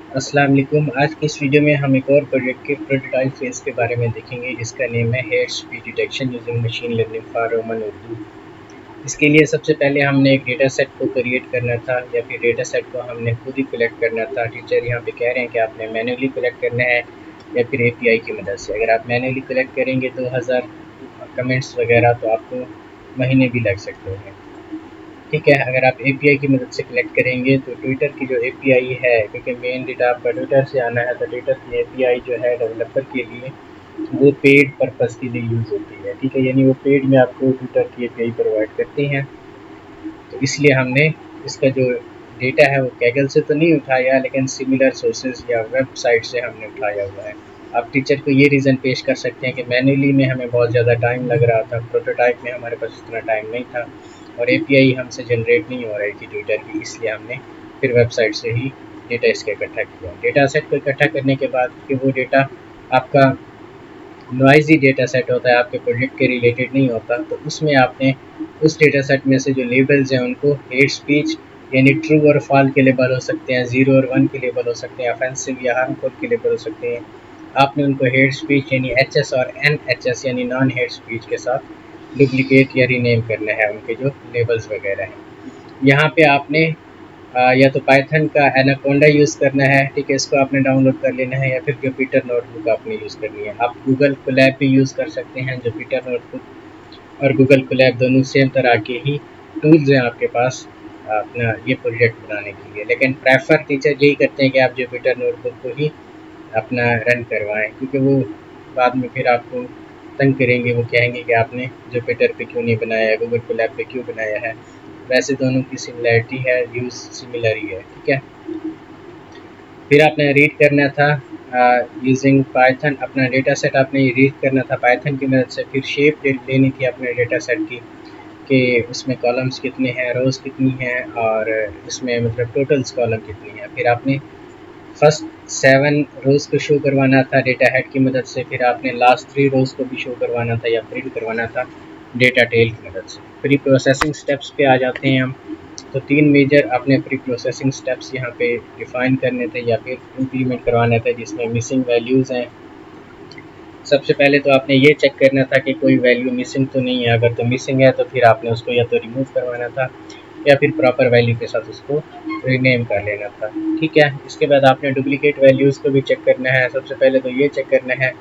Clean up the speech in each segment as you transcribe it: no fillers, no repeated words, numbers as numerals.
अस्सलाम वालेकुम। आज की इस वीडियो में हम एक और प्रोजेक्ट के प्रोटोटाइप फेज़ के बारे में देखेंगे, जिसका नेम है hate speech detection using machine learning for Roman Urdu. इसके लिए सबसे पहले हमने एक डेटा सेट को क्रिएट करना था, या फिर डेटा सेट को हमने खुद ही कलेक्ट करना था। टीचर यहाँ पे कह रहे हैं कि आपने मैन्युअली कलेक्ट करना है या फिर एपीआई की मदद से। अगर आप मैन्युअली कलेक्ट करेंगे 2000 कमेंट्स वगैरह तो आपको महीने भी लग सकते हैं। ठीक है, अगर आप एपीआई की मदद से कलेक्ट करेंगे तो ट्विटर की जो एपीआई है, क्योंकि मेन डेटा आपका ट्विटर से आना है, तो ट्विटर की एपीआई जो है डेवलपर के लिए वो पेड पर्पज़ के लिए यूज़ होती है। ठीक है, यानी वो पेड में आपको ट्विटर की एपीआई प्रोवाइड करती हैं। तो इसलिए हमने इसका जो डेटा है वो कैगल से तो नहीं उठाया, लेकिन सिमिलर सोर्सेज या वेबसाइट से हमने उठाया हुआ है। आप टीचर को ये रीज़न पेश कर सकते हैं कि मैन्युअली में हमें बहुत ज़्यादा टाइम लग रहा था, प्रोटोटाइप में हमारे पास इतना टाइम नहीं था और एपीआई हमसे जनरेट नहीं हो रही थी ट्विटर की, इसलिए हमने फिर वेबसाइट से ही डेटा इसका इकट्ठा किया। डेटा सेट को इकट्ठा करने के बाद कि वो डेटा आपका नॉइज़ी डेटा सेट होता है, आपके प्रोजेक्ट के रिलेटेड नहीं होता, तो उसमें आपने उस डेटा सेट में से जो लेबल्स हैं उनको हेट स्पीच यानी ट्रू और फॉल के लेबल हो सकते हैं, 0 और 1 के लेबल हो सकते हैं, ऑफेंसिव या हार्मफुल के लेबल हो सकते हैं। आपने उनको हेट स्पीच यानी एचएस और एनएचएस यानी नॉन हेट स्पीच के साथ डुप्लीकेट या रीनेम करना है उनके जो लेबल्स वगैरह हैं। यहाँ पे आपने या तो पाइथन का एनाकोंडा यूज़ करना है। ठीक है, इसको आपने डाउनलोड कर लेना है, या फिर जुपिटर नोटबुक आपने यूज़ करनी है। आप गूगल कोलैब भी यूज़ कर सकते हैं। जुपिटर नोटबुक और गूगल कोलैब दोनों सेम तरह के ही टूल्स हैं आपके पास अपना ये प्रोजेक्ट बनाने के लिए, लेकिन प्रेफर टीचर यही करते हैं कि आप जुपिटर नोटबुक को ही अपना रन करवाएं, क्योंकि वो बाद में फिर आपको तंग करेंगे। वो कहेंगे कि आपने जुपिटर पे क्यों नहीं बनाया है, गूगल कोलैब पे क्यों बनाया है। वैसे दोनों की सिमिलैरिटी है, यूज़ सिमिलर ही है। ठीक है, फिर आपने रीड करना था यूजिंग पाइथन। अपना डेटा सेट आपने रीड करना था पाइथन की मदद से। फिर शेप लेनी थी अपने डेटा सेट की कि उसमें कॉलम्स कितने हैं, रोज़ कितनी हैं, और इसमें मतलब टोटल्स कॉलम कितनी है। फिर आपने फर्स्ट 7 रोज़ को शो करवाना था डेटा हेड की मदद से। फिर आपने लास्ट 3 रोज़ को भी शो करवाना था या प्रिंट करवाना था डेटा टेल की मदद से। प्री प्रोसेसिंग स्टेप्स पे आ जाते हैं हम। तो 3 मेजर अपने प्री प्रोसेसिंग स्टेप्स यहाँ पे डिफ़ाइन करने थे या फिर इम्प्लीमेंट करवाने थे, जिसमें मिसिंग वैल्यूज़ हैं। सबसे पहले तो आपने ये चेक करना था कि कोई वैल्यू मिसिंग तो नहीं है। अगर तो मिसिंग है तो फिर आपने उसको या तो रिमूव करवाना था या फिर प्रॉपर वैल्यू के साथ उसको रीनेम कर लेना था। ठीक है, इसके बाद आपने डुप्लीकेट वैल्यूज़ को भी चेक करना है। सबसे पहले तो ये चेक करना है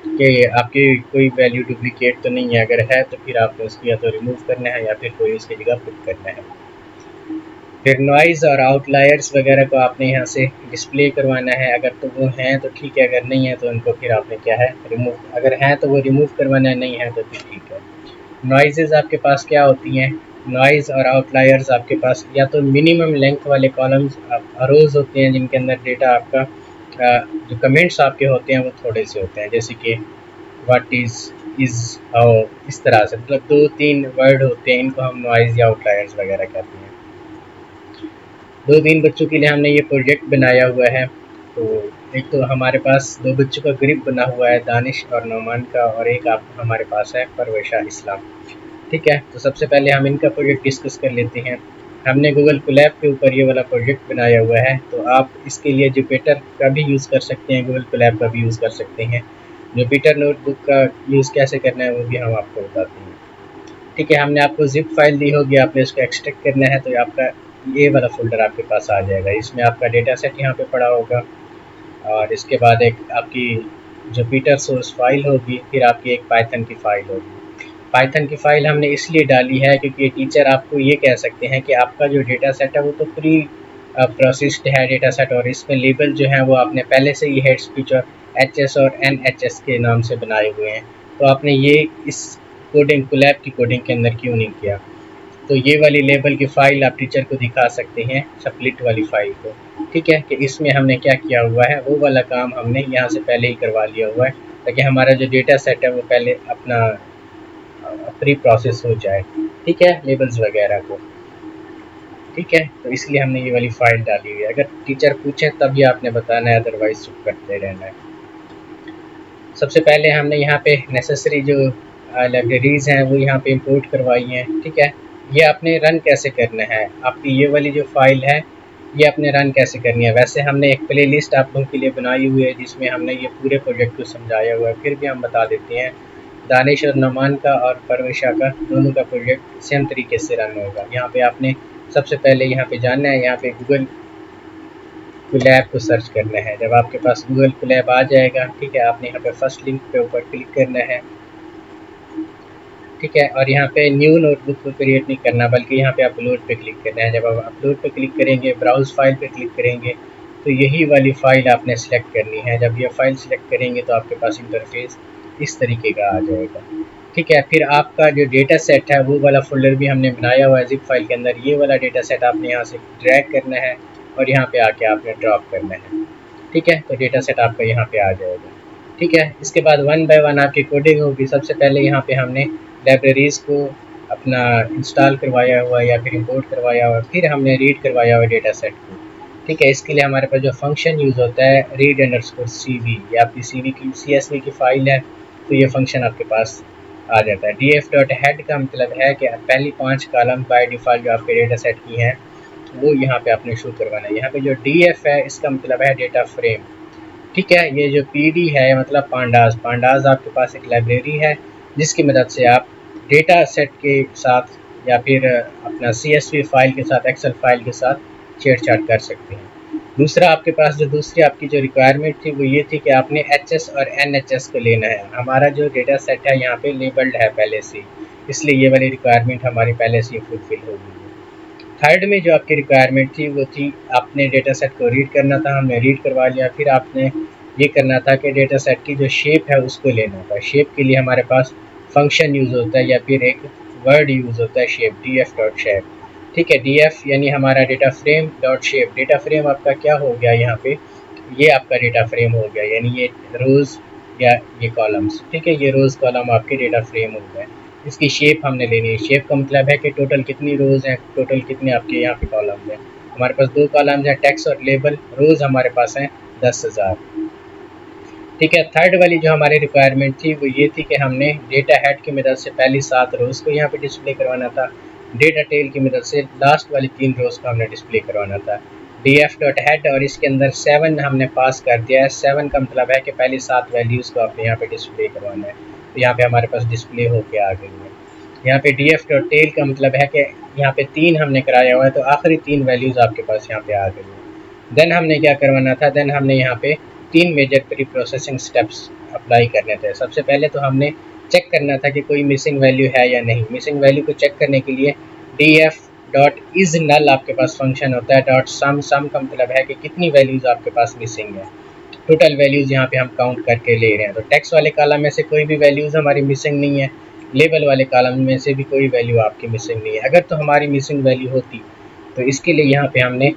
कि आपकी कोई वैल्यू डुप्लीकेट तो नहीं है। अगर है तो फिर आपने उसको या तो रिमूव करना है या फिर कोई उसकी जगह पुट करना है। फिर नॉइज़ और आउटलायर्स वगैरह को आपने यहाँ से डिस्प्ले करवाना है। अगर तो वो हैं तो ठीक है, अगर नहीं है तो उनको फिर आपने क्या है रिमूव, अगर हैं तो वो रिमूव करवाना है, नहीं है तो फिर ठीक है। नॉइज़ेज़ आपके पास क्या होती हैं, नॉइज़ और आउटलायर्स आपके पास या तो मिनिमम लेंथ वाले कॉलम्स रोज़ होते हैं जिनके अंदर डेटा आपका जो कमेंट्स आपके होते हैं वो थोड़े से होते हैं, जैसे कि व्हाट इज़ हाउ, इस तरह से मतलब 2-3 वर्ड होते हैं, इनको हम नॉइज़ या आउटलायर्स वगैरह कहते हैं। 2-3 बच्चों के लिए हमने ये प्रोजेक्ट बनाया हुआ है। तो एक तो हमारे पास 2 बच्चों का ग्रुप बना हुआ है, दानिश और नौमान का, और एक आप हमारे पास है परवेशा इस्लाम। ठीक है, तो सबसे पहले हम इनका प्रोजेक्ट डिस्कस कर लेते हैं। हमने गूगल कोलैब के ऊपर ये वाला प्रोजेक्ट बनाया हुआ है, तो आप इसके लिए जुपिटर का भी यूज़ कर सकते हैं, गूगल कोलैब का भी यूज़ कर सकते हैं। जुपिटर नोटबुक का यूज़ कैसे करना है वो भी हम आपको बताते हैं। ठीक है, हमने आपको ज़िप फाइल दी होगी, आपने उसको एक्सट्रैक्ट करना है, तो आपका ये वाला फ़ोल्डर आपके पास आ जाएगा। इसमें आपका डेटा सेट यहाँ पे पड़ा होगा, और इसके बाद एक आपकी जुपिटर सोर्स फाइल होगी, फिर आपकी एक पाइथन की फ़ाइल होगी। पाइथन की फ़ाइल हमने इसलिए डाली है क्योंकि टीचर आपको ये कह सकते हैं कि आपका जो डेटा सेट है वो तो प्री प्रोसेस्ड है डेटा सेट, और इसमें लेबल जो हैं वो आपने पहले से ही हेड स्पीच और एच और एन के नाम से बनाए हुए हैं, तो आपने ये इस कोडिंग कोलैब की कोडिंग के अंदर क्यों नहीं किया। तो ये वाली लेबल की फ़ाइल आप टीचर को दिखा सकते हैं, स्प्लिट वाली फ़ाइल को। ठीक है, कि इसमें हमने क्या किया हुआ है, वो वाला काम हमने यहाँ से पहले ही करवा लिया हुआ है, ताकि हमारा जो डेटा सेट है वो पहले अपना प्री प्रोसेस हो जाए। ठीक है, लेबल्स वगैरह को। ठीक है, तो इसलिए हमने ये वाली फ़ाइल डाली हुई है। अगर टीचर पूछें तभी आपने बताना है, अदरवाइज़ चुप करते रहना है। सबसे पहले हमने यहाँ पे नेसेसरी जो लाइब्रेरीज़ हैं वो यहाँ पे इंपोर्ट करवाई हैं। ठीक है, ये आपने रन कैसे करना है, आपकी ये वाली जो फ़ाइल है ये आपने रन कैसे करनी है। वैसे हमने एक प्लेलिस्ट आप लोगों के लिए बनाई हुई है जिसमें हमने ये पूरे प्रोजेक्ट को समझाया हुआ है, फिर भी हम बता देते हैं। दानिश और नमान का और परविशा का दोनों का प्रोजेक्ट सेम तरीके से रन होगा। यहाँ पे आपने सबसे पहले यहाँ पे जाना है, यहाँ पे गूगल कोलैब को सर्च करना है। जब आपके पास गूगल कोलैब आ जाएगा, ठीक है, आपने यहाँ पे फर्स्ट लिंक पे ऊपर क्लिक करना है, ठीक है, और यहाँ पे न्यू नोटबुक को क्रिएट नहीं करना बल्कि यहाँ पे अपलोड पे क्लिक करना है। जब आप अपलोड पे क्लिक करेंगे, ब्राउज फाइल पे क्लिक करेंगे, तो यही वाली फ़ाइल आपने सेलेक्ट करनी है। जब ये फ़ाइल सेलेक्ट करेंगे तो आपके पास इंटरफेस इस तरीके का आ जाएगा, ठीक है। फिर आपका जो डेटा सेट है वो वाला फोल्डर भी हमने बनाया हुआ है ज़िप फाइल के अंदर। ये वाला डेटा सेट आपने यहाँ से ड्रैग करना है और यहाँ पे आके आपने ड्रॉप करना है, ठीक है। तो डेटा सेट आपका यहाँ पे आ जाएगा, ठीक है। इसके बाद वन बाय वन आपकी कोडिंग होगी। सबसे पहले यहाँ पे हमने लाइब्रेरीज़ को अपना इंस्टॉल करवाया हुआ या फिर इंपोर्ट करवाया हुआ, फिर हमने रीड करवाया हुआ डेटा सेट को, ठीक है। इसके लिए हमारे पास जो फंक्शन यूज़ होता है रीड अंडरस्कोर CV, ये आपकी CV की CSV की फ़ाइल है, तो ये फंक्शन आपके पास आ जाता है। df.head का मतलब है कि पहली 5 कॉलम बाय डिफ़ॉल्ट जो आपके डेटा सेट की हैं वो यहाँ पे आपने शो करवाना है। यहाँ पे जो DF है इसका मतलब है डेटा फ्रेम, ठीक है। ये जो PD है मतलब पांडास, पांडास आपके पास एक लाइब्रेरी है जिसकी मदद से आप डेटा सेट के साथ या फिर अपना CSV फाइल के साथ, एक्सेल फाइल के साथ छेड़छाड़ कर सकते हैं। दूसरा आपके पास जो दूसरी आपकी जो रिक्वायरमेंट थी वो ये थी कि आपने HS और NHS को लेना है। हमारा जो डेटा सेट है यहाँ पे लेबल्ड है पहले से, इसलिए ये वाली रिक्वायरमेंट हमारी पहले से ही फुलफिल हो गई है। थर्ड में जो आपकी रिक्वायरमेंट थी वो थी आपने डेटा सेट को रीड करना था, हमने रीड करवा लिया। फिर आपने ये करना था कि डेटा सेट की जो शेप है उसको लेना था। शेप के लिए हमारे पास फंक्शन यूज़ होता है या फिर एक वर्ड यूज़ होता है शेप, df.shape, ठीक है। DF यानी हमारा data frame dot shape. Data frame आपका क्या हो गया यहाँ पे, ये आपका डेटा फ्रेम हो गया, यानी ये रोज़ या ये कॉलम्स, ठीक है। ये रोज़ कॉलम आपके डेटा फ्रेम हो गए। इसकी शेप हमने लेनी है। शेप का मतलब है कि टोटल कितनी रोज़ हैं, टोटल कितने आपके यहाँ पे कॉलम्स हैं। हमारे पास 2 कॉलम्स हैं, टेक्स्ट और लेबल। रोज़ हमारे पास हैं 10,000, ठीक है। थर्ड वाली जो हमारी रिक्वायरमेंट थी वो ये थी कि हमने डेटा हेड की मदद से पहली 7 रोज़ को यहाँ पे डिस्प्ले करवाना था। डेटा टेल की मदद से लास्ट वाली 3 रोज़ को हमने डिस्प्ले करवाना था। df.head और इसके अंदर 7 हमने पास कर दिया है। 7 का मतलब है कि पहली 7 वैल्यूज़ को आपने यहाँ पे डिस्प्ले करवाना है, तो यहाँ पे हमारे पास डिस्प्ले होके आ गई है। यहाँ पे df.tail का मतलब है कि यहाँ पे 3 हमने कराया हुआ है, तो आखिरी 3 वैल्यूज़ आपके पास यहाँ पे आ गई है। देन हमने क्या करवाना था, देन हमने यहाँ पे 3 major preprocessing steps apply करने थे। सबसे पहले तो हमने चेक करना था कि कोई मिसिंग वैल्यू है या नहीं। मिसिंग वैल्यू को चेक करने के लिए df.isNull आपके पास फंक्शन होता है। .sum, सम का मतलब है कि कितनी वैल्यूज़ आपके पास मिसिंग है। टोटल वैल्यूज़ यहाँ पे हम काउंट करके ले रहे हैं। तो टेक्स्ट वाले कॉलम में से कोई भी वैल्यूज़ हमारी मिसिंग नहीं है, लेबल वाले कॉलम में से भी कोई वैल्यू आपकी मिसिंग नहीं है। अगर तो हमारी मिसिंग वैल्यू होती तो इसके लिए यहाँ पे हमने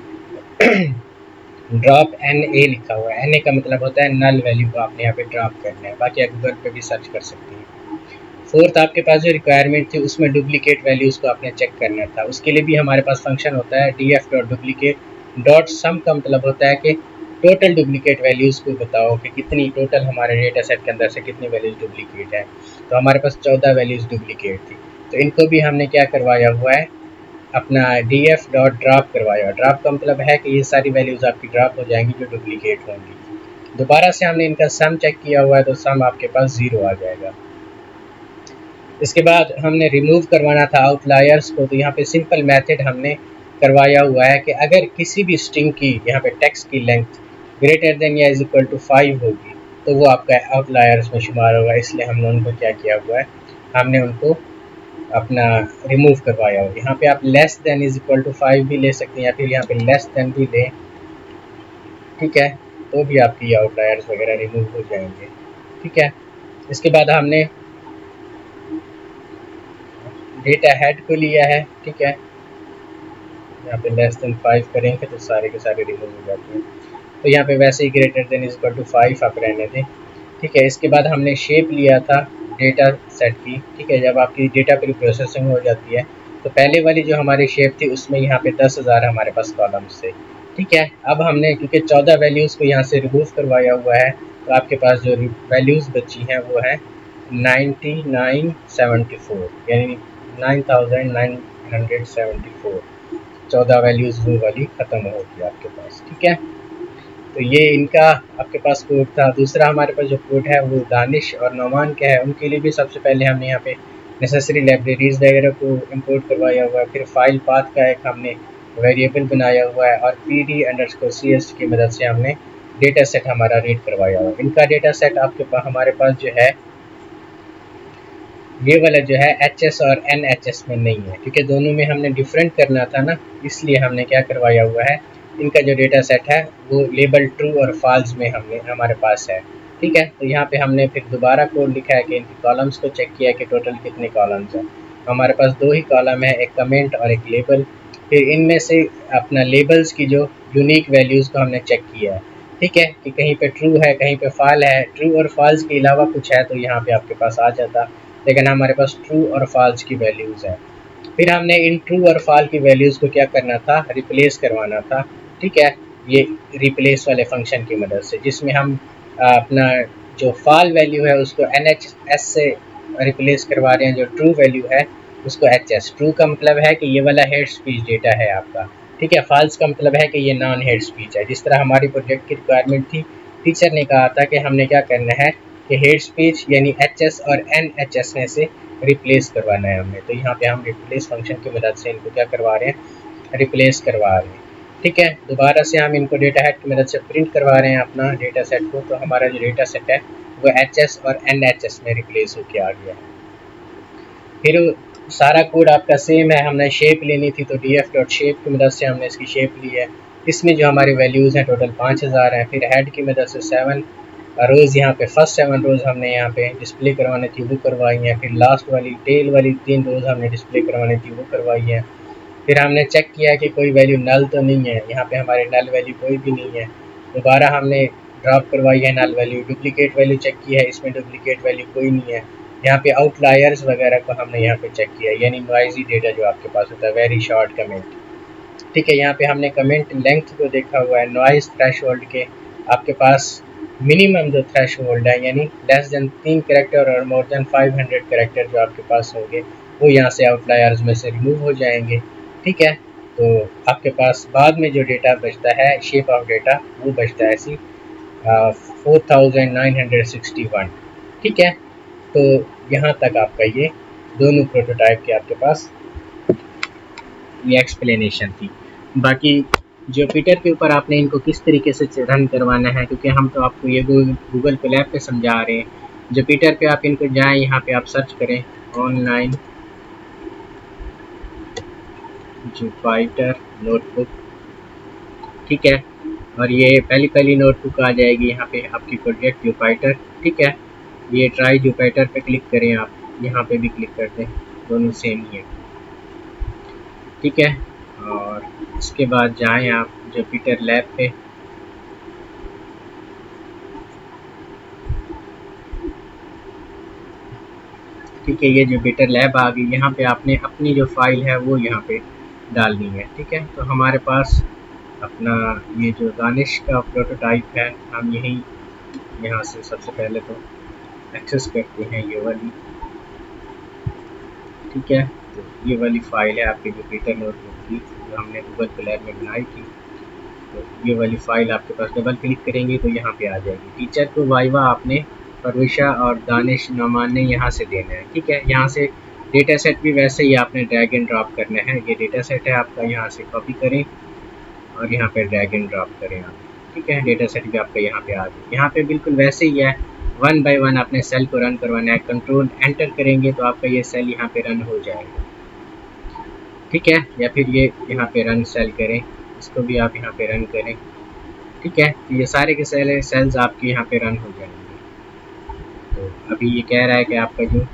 ड्रॉप NA लिखा हुआ है। NA का मतलब होता है नल वैल्यू को आपने यहाँ पे ड्रॉप करना है। बाकी आप गूगल पे भी सर्च कर सकते हैं। फोर्थ आपके पास जो रिक्वायरमेंट थी उसमें डुप्लीकेट वैल्यूज़ को आपने चेक करना था। उसके लिए भी हमारे पास फंक्शन होता है df.duplicate। .sum का मतलब होता है कि टोटल डुप्लीकेट वैल्यूज़ को बताओ कि कितनी टोटल हमारे डेटा सेट के अंदर से कितनी वैल्यूज़ डुप्लीकेट है। तो हमारे पास 14 वैल्यूज़ डुप्लीकेट थी, तो इनको भी हमने क्या करवाया हुआ है, अपना df.drop करवाया। ड्रॉप का मतलब है कि ये सारी वैल्यूज़ आपकी ड्रॉप हो जाएंगी जो डुप्लीकेट होंगी। दोबारा से हमने इनका सम चेक किया हुआ है तो सम आपके पास 0 आ जाएगा। इसके बाद हमने रिमूव करवाना था आउटलायर्स को, तो यहाँ पे सिंपल मेथड हमने करवाया हुआ है कि अगर किसी भी स्ट्रिंग की यहाँ पे टेक्स्ट की लेंथ ग्रेटर देन या इज इक्वल टू 5 होगी तो वो आपका आउटलायर्स में शुमार होगा। इसलिए हमने उनको क्या किया हुआ है, हमने उनको अपना रिमूव करवाया हो। यहाँ पे आप less than is equal to 5 भी ले सकते हैं या फिर यहाँ पे लेस देन भी लें, ठीक है, तो भी आपकी आउटलायर्स वगैरह रिमूव हो जाएंगे, ठीक है। इसके बाद हमने डेटा हेड को लिया है, ठीक है। यहाँ पे लेस देन 5 करेंगे तो सारे के सारे रिमूव हो जाते हैं। तो यहाँ पे वैसे ही greater than is equal to 5 आप रहने दें, ठीक है। इसके बाद हमने शेप लिया था डेटा सेट की, ठीक है। जब आपकी डेटा प्री प्रोसेसिंग हो जाती है तो पहले वाली जो हमारी शेप थी उसमें यहाँ पे 10,000 हमारे पास कॉलम्स थे, ठीक है। अब हमने क्योंकि 14 वैल्यूज़ को यहाँ से रिमूव करवाया हुआ है तो आपके पास जो वैल्यूज़ बची हैं वो है 9974, यानी 9974, 14 वैल्यूज़ वो वाली ख़त्म होगी आपके पास। ठीक है, तो ये इनका आपके पास कोड था। दूसरा हमारे पास जो कोड है वो दानिश और नौमान का है, उनके लिए भी सबसे पहले हमने यहाँ पे नेसेसरी लाइब्रेरीज़ वगैरह को इंपोर्ट करवाया हुआ है। फिर फाइल पाथ का एक हमने वेरिएबल बनाया हुआ है और pd_cs की मदद से हमने डेटा सेट हमारा रीड करवाया हुआ है। इनका डेटा सेट आपके पास हमारे पास जो है ये वाला जो है HS और NHS में नहीं है, क्योंकि दोनों में हमने डिफरेंट करना था ना, इसलिए हमने क्या करवाया हुआ है, इनका जो डेटा सेट है वो लेबल ट्रू और फॉल्स में हमने हमारे पास है। ठीक है, तो यहाँ पे हमने फिर दोबारा कोड लिखा है कि इनकी कॉलम्स को चेक किया कि टोटल कितने कॉलम्स हैं। हमारे पास दो ही कॉलम है, एक कमेंट और एक लेबल। फिर इनमें से अपना लेबल्स की जो यूनिक वैल्यूज़ को हमने चेक किया है। ठीक है, कि कहीं पे ट्रू है, कहीं पे फॉल है, ट्रू और फॉल्स के अलावा कुछ है तो यहाँ पे आपके पास आ जाता, लेकिन हमारे पास ट्रू और फॉल्स की वैल्यूज़ है। फिर हमने इन ट्रू और फॉल की वैल्यूज़ को क्या करना था, रिप्लेस करवाना था। ठीक है, ये रिप्लेस वाले फंक्शन की मदद से, जिसमें हम अपना जो फॉल वैल्यू है उसको NHS से रिप्लेस करवा रहे हैं, जो ट्रू वैल्यू है उसको HS। ट्रू का मतलब है कि ये वाला हेड स्पीच डेटा है आपका। ठीक है, फॉल्स का मतलब है कि ये नॉन हेड स्पीच है। जिस तरह हमारी प्रोजेक्ट की रिक्वायरमेंट थी, टीचर ने कहा था कि हमने क्या करना है कि हेड स्पीच यानी HS और NHS में से रिप्लेस करवाना है हमने। तो यहाँ पे हम रिप्लेस फंक्शन की मदद से इनको क्या करवा रहे हैं, रिप्लेस करवा रहे हैं। ठीक है, दोबारा से हम इनको डेटा हेड की मदद से प्रिंट करवा रहे हैं अपना डेटा सेट को। तो हमारा जो डेटा सेट है वो HS और NHS में रिप्लेस होकर आ गया है। फिर सारा कोड आपका सेम है। हमने शेप लेनी थी तो df.shape की मदद से हमने इसकी शेप ली है। इसमें जो हमारी वैल्यूज़ हैं टोटल 5000 हैं। फिर हेड की मदद से 7 रोज़, यहाँ पे फर्स्ट 7 रोज़ हमने यहाँ पे डिस्प्ले करवानी थी, वो करवाई हैं। फिर लास्ट वाली टेल वाली 3 रोज़ हमने डिस्प्ले करवानी थी, वो करवाई हैं। फिर हमने चेक किया कि कोई वैल्यू नल तो नहीं है, यहाँ पे हमारे नल वैल्यू कोई भी नहीं है। दोबारा हमने ड्रॉप करवाई है null value. Duplicate value check की है, इसमें डुप्लीकेट वैल्यू कोई नहीं है। यहाँ पे आउटलायर्स वगैरह को हमने यहाँ पे चेक किया, यानी नॉइजी डेटा जो आपके पास होता है, वेरी शॉर्ट कमेंट। ठीक है, यहाँ पे हमने कमेंट लेंथ को देखा हुआ है, नॉइज़ थ्रेशोल्ड के आपके पास मिनिमम जो थ्रेशोल्ड है, यानी लेस देन 3 कैरेक्टर और मोर देन 500 कैरेक्टर जो आपके पास होंगे वो यहाँ से आउटलायर्स में से रिमूव हो जाएंगे। ठीक है, तो आपके पास बाद में जो डेटा बचता है, शेप ऑफ डेटा, वो बचता है ऐसी 4961। ठीक है, तो यहाँ तक आपका ये दोनों प्रोटोटाइप के आपके पास ये एक्सप्लेनेशन थी। बाकी जुपिटर के ऊपर आपने इनको किस तरीके से रन करवाना है, क्योंकि हम तो आपको ये गूगल कोलैब पे समझा रहे हैं। जुपिटर पे आप इनको जाएं, यहाँ पे आप सर्च करें ऑनलाइन जुपिटर नोटबुक। ठीक है, और ये पहली नोटबुक आ जाएगी यहाँ पे आपकी प्रोजेक्ट जुपिटर। ठीक है, ये ट्राई जुपिटर पे क्लिक करें, आप यहाँ पे भी क्लिक कर दें, दोनों सेम ही है। ठीक है, और इसके बाद जाएं आप जुपिटर लैब पे। ठीक है, ये जुपिटर लैब आ गई। यहाँ पे आपने अपनी जो फाइल है वो यहाँ पे डालनी है। ठीक है, तो हमारे पास अपना ये जो दानिश का प्रोटोटाइप है, हम यही यहाँ से सबसे पहले तो एक्सेस करते हैं ये वाली। ठीक है, तो ये वाली फ़ाइल है आपकी जुपिटर नोटबुक की, जो हमने गूगल कोलैब में बनाई थी। तो ये वाली फ़ाइल आपके पास डबल क्लिक करेंगे तो यहाँ पे आ जाएगी। टीचर को वाइवा आपने परविशा और दानिश नौमान ने यहाँ से देना है। ठीक है, यहाँ से डेटा सेट भी वैसे ही आपने ड्रैग एंड ड्रॉप करना है। ये डेटा सेट है आपका, यहाँ से कॉपी करें और यहाँ पे ड्रैग एंड ड्रॉप करें आप। ठीक है, डेटा सेट भी आपका यहाँ पे आ गया। यहाँ पे बिल्कुल वैसे ही है, 1 बाय 1 आपने सेल को रन करवाना है। कंट्रोल एंटर करेंगे तो आपका ये सेल यहाँ पे रन हो जाएगा। ठीक है, या फिर ये यहाँ पे रन सेल करें, इसको भी आप यहाँ पे रन करें। ठीक है, तो ये सारे के सेल्स आपके यहाँ पे रन हो जाएंगे। तो अभी ये कह रहा है कि आपका जो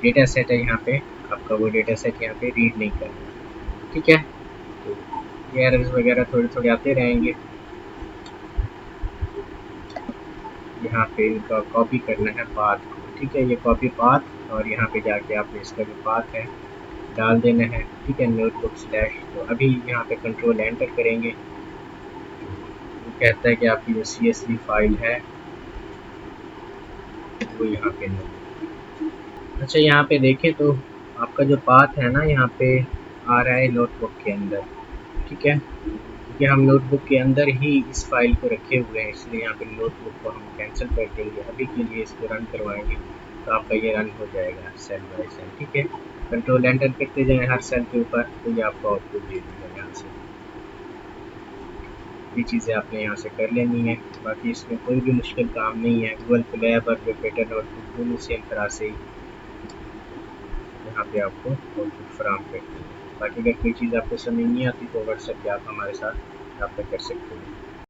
डेटा सेट है यहाँ पे, आपका वो डेटा सेट यहाँ पे रीड नहीं कर रहा। ठीक है, तो ये एरर्स वगैरह थोड़े थोड़े आते रहेंगे। यहाँ पे इनका कॉपी करना है पाथ को। ठीक है, ये कॉपी पाथ, और यहाँ पे जाके आपने इसका जो पाथ है डाल देना है। ठीक है, नोटबुक स्लैश। तो अभी यहाँ पे कंट्रोल एंटर करेंगे, वो कहता है कि आपकी जो CSV फाइल है वो यहाँ पे नहीं। अच्छा, यहाँ पे देखें तो आपका जो पाथ है ना, यहाँ पे आ रहा है नोटबुक के अंदर। ठीक है, क्योंकि हम नोटबुक के अंदर ही इस फाइल को रखे हुए हैं, इसलिए यहाँ पे नोटबुक को हम कैंसिल कर देंगे। अभी के लिए इसको रन करवाएंगे तो आपका ये रन हो जाएगा सेल बाय सेल। ठीक है, कंट्रोल एंटर करते जाएं हर सेल के ऊपर, तो ये आपको आउटपुट दे देगा। यहाँ से ये चीज़ें आपने यहाँ से कर लेनी है। बाकी इसमें कोई भी मुश्किल काम नहीं है। गूगल कोलैब और वेबपेटर नोटबुक दोनों सेम तरह से यहाँ पे आपको आउटपुट फराहम करती है। बाकी अगर कोई चीज़ आपको समझ नहीं आती तो व्हाट्सएप पे आप हमारे साथ रब्ता कर सकते हो।